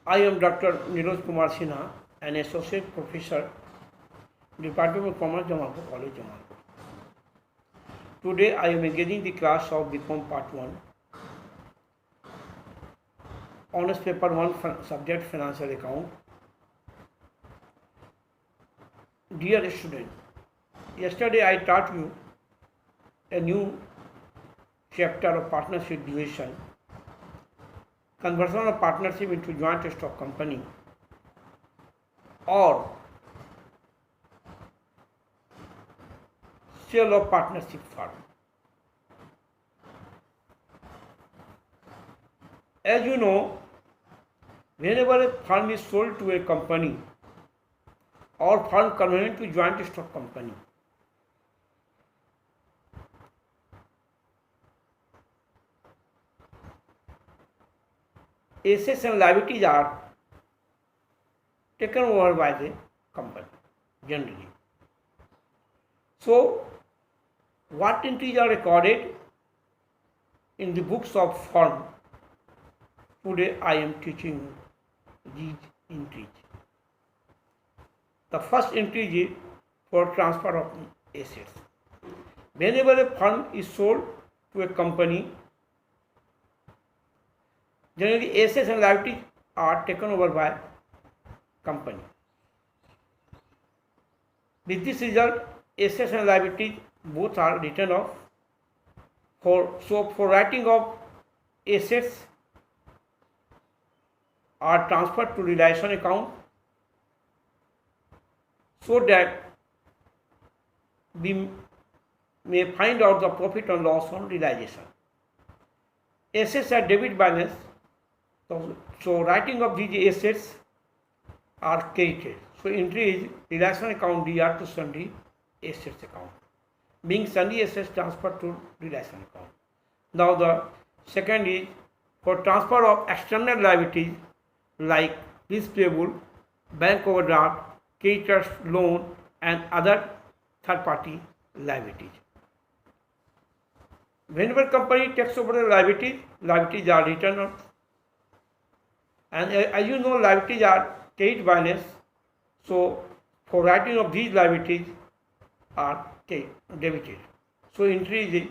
I am Dr. Niroj Kumar Sinha, an Associate Professor, Department of Commerce, Jamalpur College, Jamalpur. Today I am engaging the class of BCom Part 1, Honors Paper 1, Subject Financial Account. Dear student, yesterday I taught you a new chapter of partnership division, conversion of partnership into joint stock company, or sale of partnership firm. As you know, whenever a firm is sold to a company or firm converted to joint stock company, assets and liabilities are taken over by the company generally. So, what entries are recorded in the books of firm? Today I am teaching these entries. The first entry is for transfer of assets. Whenever a firm is sold to a company, generally assets and liabilities are taken over by company. With this result, assets and liabilities both are written off. For writing of assets are transferred to realization account so that we may find out the profit and loss on realization. Assets are debit balance, so writing of these assets are credited. So entry is realization account DR to sundry assets account, being sundry assets transferred to realization account. Now the second is for transfer of external liabilities like lease payable, bank overdraft, creditors loan and other third party liabilities. Whenever company takes over the liabilities are written off. And as you know, liabilities are credit balance. So for writing of these liabilities are debited. So entry is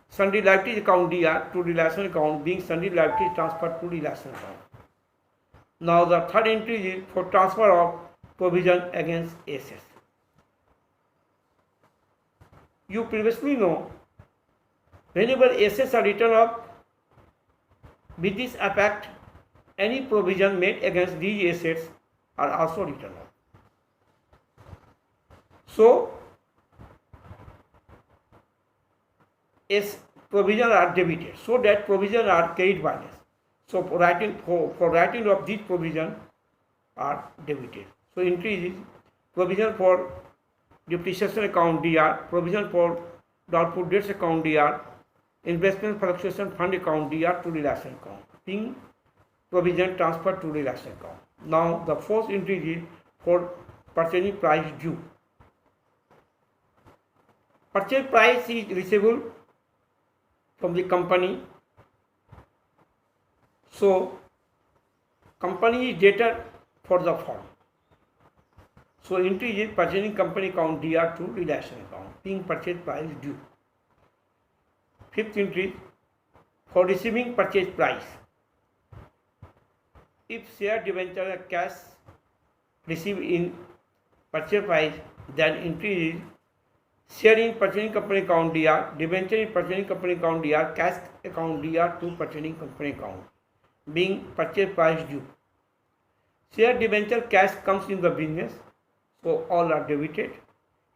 sundry liabilities account DR to realization account, being sundry liabilities transferred to realization account. Now the third entry is for transfer of provision against assets. You previously know, whenever assets are written off, with this effect, any provision made against these assets are also written off. So, as provisions are debited, so that provisions are credit balance. So, for writing of these provisions are debited. So, entry is provision for depreciation account DR, provision for doubtful debts account DR, investment fluctuation fund account DR to realization account, being provision transferred to realization account. Now the fourth entry is for purchasing price due. Purchase price is receivable from the company. So company is debtor for the firm. So entry is purchasing company account DR to realization account, being purchase price due. Fifth entry for receiving purchase price. If share debenture or cash received in purchase price, then entry is share in purchasing company account DR, debenture in purchasing company account DR, cash account DR to purchasing company account, being purchase price due. Share debenture cash comes in the business, so all are debited.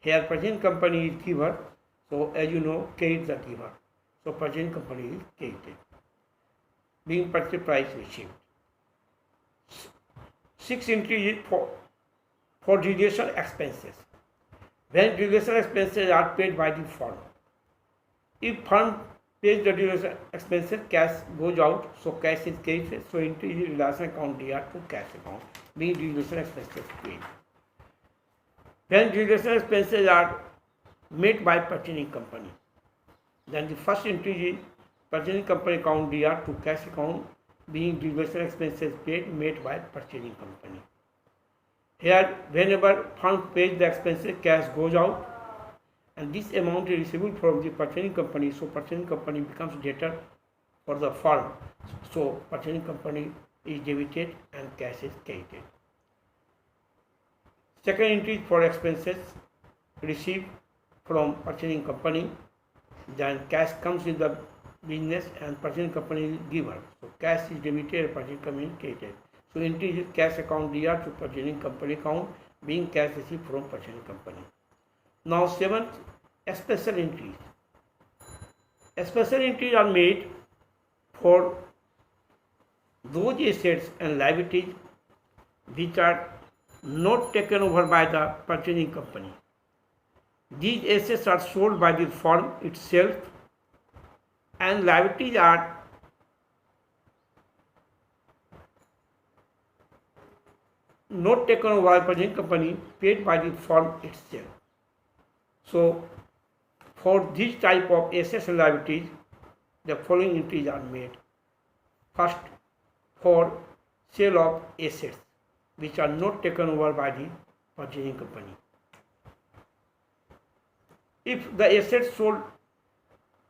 Here purchasing company is giver, so as you know, credit the giver. So purchasing company is credited, being purchase price received. Sixth entry is for deviation expenses. When deviation expenses are paid by the firm. If firm pays the deviation expenses, cash goes out, so cash is credited. So entry is realization account DR to cash account, being deviation expenses paid. When deviation expenses are made by purchasing company, then the first entry is purchasing company account DR to cash account, being distribution expenses paid made by purchasing company. Here, whenever firm pays the expenses, cash goes out, and this amount is receivable from the purchasing company. So purchasing company becomes debtor for the firm. So purchasing company is debited and cash is credited. Second entry for expenses received from purchasing company. Then cash comes in the business and purchasing company is giver. So cash is debited and purchasing company is credited. So entry is cash account DR to purchasing company account, being cash received from purchasing company. Now seventh, special entries. Special entries are made for those assets and liabilities which are not taken over by the purchasing company. These assets are sold by the firm itself and liabilities are not taken over by the purchasing company, paid by the firm itself. So, for this type of assets and liabilities, the following entries are made. First, for sale of assets which are not taken over by the purchasing company. If the assets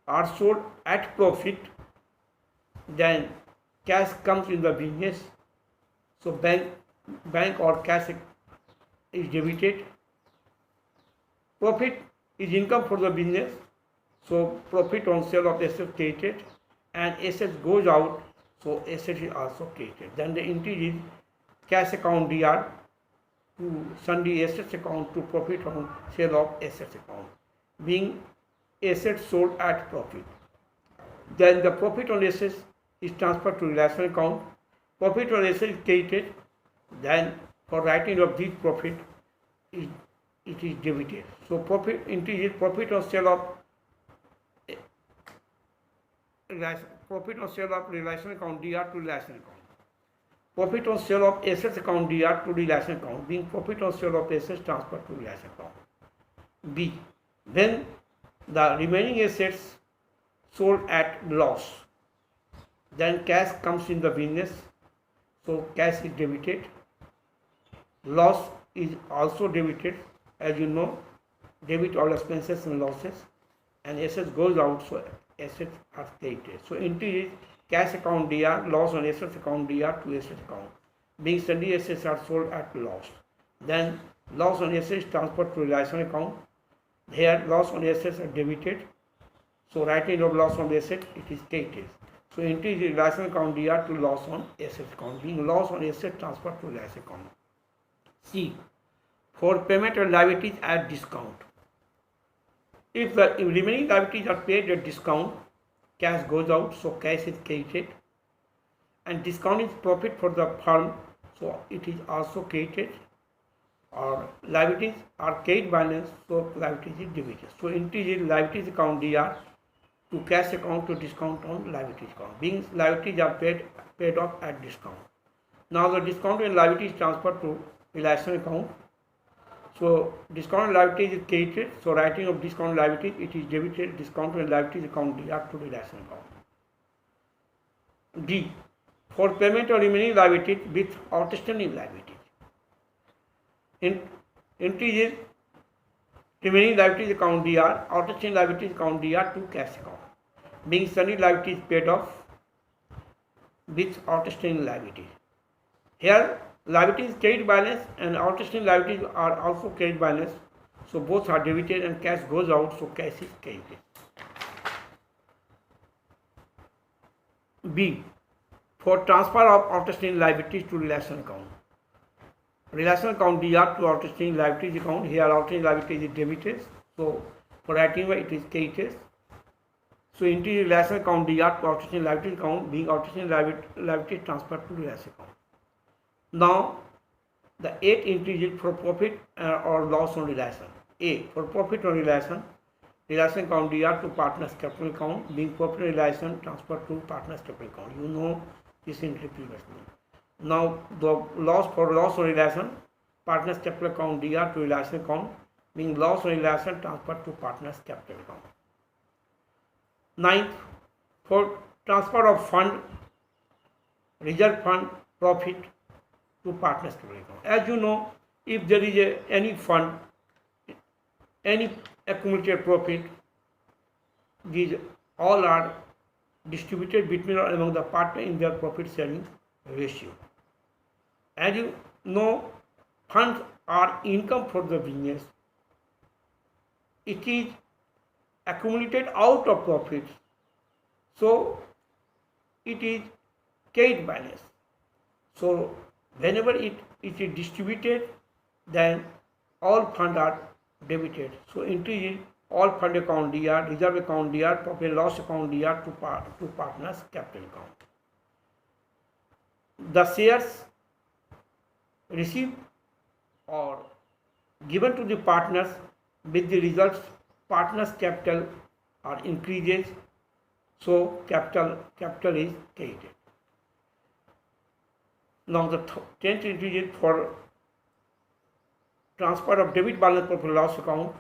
are sold at profit, then cash comes in the business. So bank or cash is debited. Profit is income for the business. So profit on sale of assets created, and assets goes out. So assets is also created. Then the entry is cash account DR to sundry assets account to profit on sale of assets account, being assets sold at profit. Then the profit on assets is transferred to realization account. Profit on assets is created. Then for writing of this profit, it is debited. So profit entry is profit on sale of realization account DR to realization account. Profit on sale of assets account DR to realization account, being profit on sale of assets transferred to realization account. B. Then the remaining assets sold at loss. Then cash comes in the business. So cash is debited. Loss is also debited. As you know, debit all expenses and losses, and assets goes out, so assets are credited. So entry is cash account DR, loss on assets account DR to assets account, being sundry assets are sold at loss. Then loss on assets transferred to realization account. Here loss on assets are debited. So writing of loss on asset, it is credited. So entry is realization account DR to loss on assets account, being loss on asset transferred to realization account. C. For payment of liabilities at discount. If the remaining liabilities are paid at discount, cash goes out, so cash is credited. And discount is profit for the firm, so it is also credited. Or liabilities are carried balance, so liabilities is debited. So entry is liabilities account DR to cash account to discount on liabilities account, being liabilities are paid off at discount. Now the discount and liabilities transferred to realization account. So discount liabilities is credited. So writing of discount liabilities, it is debited. Discount and liabilities account DR to realization account. D. For payment of remaining liabilities with outstanding liabilities. Entry is remaining liabilities account DR, outstanding liabilities account DR to cash account, being sundry liabilities paid off with outstanding liabilities. Here liabilities credit balance and outstanding liabilities are also credit balance, so both are debited and cash goes out, so cash is credited. B. For transfer of outstanding liabilities to realization account. Realization account DR to outstanding liabilities account. Here outstanding liabilities is debited, so for writing it is credited. So entry realization account DR to outstanding liabilities account, being outstanding liabilities transferred to realization account. Now the 8th entry is for profit or loss on realization. A. For profit on realization account DR to partners capital account, being profit on realization transferred to partners capital account. You know this entry previously. Now the loss on realization, partners capital account DR to realization account, being loss on realization transferred to partners capital account. 9th, for transfer of fund reserve fund profit to partners capital account. As you know, if there is any fund, any accumulated profit, these all are distributed between or among the partner in their profit sharing ratio. As you know, funds are income for the business. It is accumulated out of profits, so it is carried balance. So whenever it is distributed, then all funds are debited. So entry is all fund account DR, reserve account DR, profit and loss account DR to partners capital account. The shares received or given to the partners with the results partners capital are increases, so capital is created. Now the 10th entry is for transfer of debit balance profit and loss account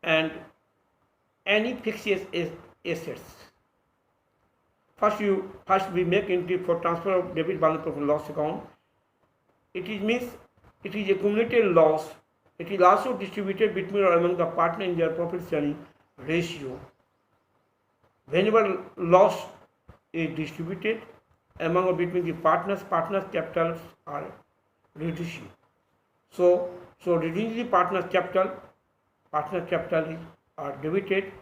and any fixed assets. First we make entry for transfer of debit balance profit and loss account. It is accumulated loss. It is also distributed between or among the partner in their profit sharing ratio. Whenever loss is distributed among or between the partners capitals are reduced. So reducing the partner capital are debited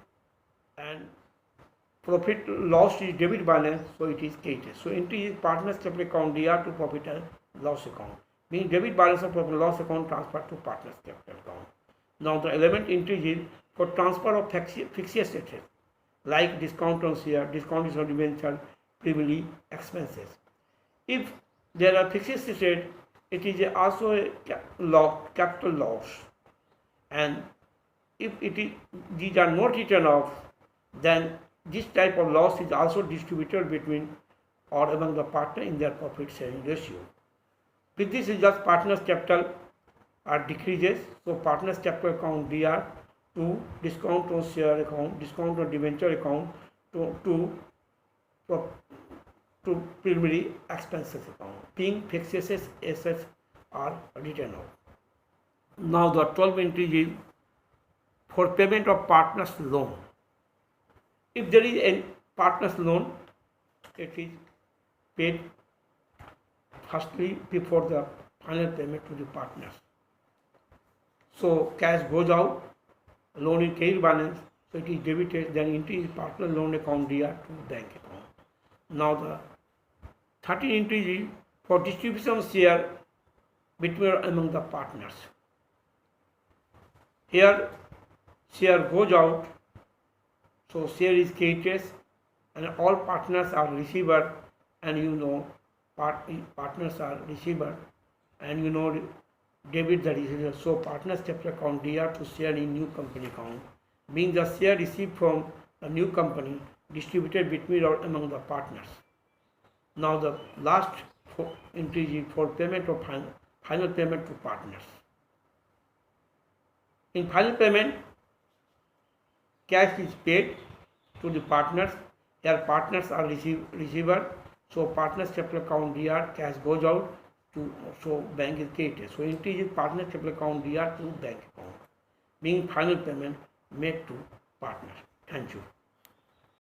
and profit loss is debit balance, so it is created. So entry is partners capital account DR to profit and loss account, meaning debit balance of profit and loss account transferred to partners capital account. Now the 11th entry is for transfer of fixed assets like discount on share, discount on debenture, privilege, expenses. If there are fixed assets, it is also a capital loss, and if these are not written off, then this type of loss is also distributed between or among the partner in their profit sharing ratio. With this result, partners capital are decreases, so partners capital account DR to discount on share account, discount on debenture account to primary expenses account, being fixed assets are written off. Now the 12th entry is for payment of partners loan. If there is a partners loan, it is paid firstly before the final payment to the partners. So cash goes out, loan is carried balance, so it is debited, then entry is partner loan account DR to bank account. Now the 13th entry is for distribution of share between or among the partners. Here share goes out, so share is created and all partners are receiver, and you know partners are receiver, and you know debit the receiver. So partners capital account DR to share in new company account, being the share received from a new company distributed between or among the partners. Now the last entry is for payment of final payment to partners. In final payment, cash is paid to the partners. Here partners are receiver, so partners capital account DR, cash goes out to, so bank is created. So entry is partners capital account DR to bank account, being final payment made to partners. Thank you.